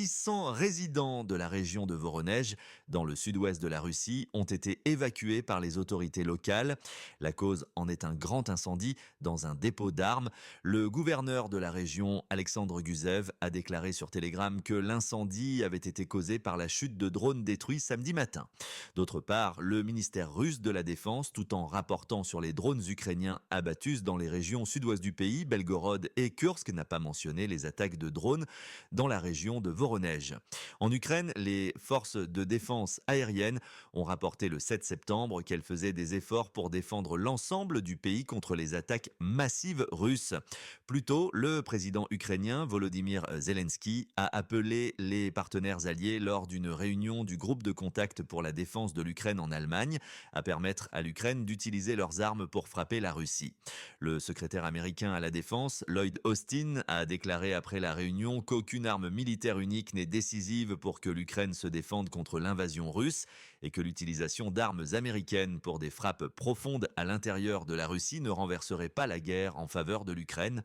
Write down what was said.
600 résidents de la région de Voronej, dans le sud-ouest de la Russie, ont été évacués par les autorités locales. La cause en est un grand incendie dans un dépôt d'armes. Le gouverneur de la région, Alexandre Gusev, a déclaré sur Telegram que l'incendie avait été causé par la chute de drones détruits samedi matin. D'autre part, le ministère russe de la Défense, tout en rapportant sur les drones ukrainiens abattus dans les régions sud-ouest du pays, Belgorod et Kursk, n'a pas mentionné les attaques de drones dans la région de Voronej. En Ukraine, les forces de défense aérienne ont rapporté le 7 septembre qu'elles faisaient des efforts pour défendre l'ensemble du pays contre les attaques massives russes. Plus tôt, le président ukrainien Volodymyr Zelensky a appelé les partenaires alliés lors d'une réunion du groupe de contact pour la défense de l'Ukraine en Allemagne à permettre à l'Ukraine d'utiliser leurs armes pour frapper la Russie. Le secrétaire américain à la défense, Lloyd Austin, a déclaré après la réunion qu'aucune arme militaire unique n'est décisive pour que l'Ukraine se défende contre l'invasion russe et que l'utilisation d'armes américaines pour des frappes profondes à l'intérieur de la Russie ne renverserait pas la guerre en faveur de l'Ukraine.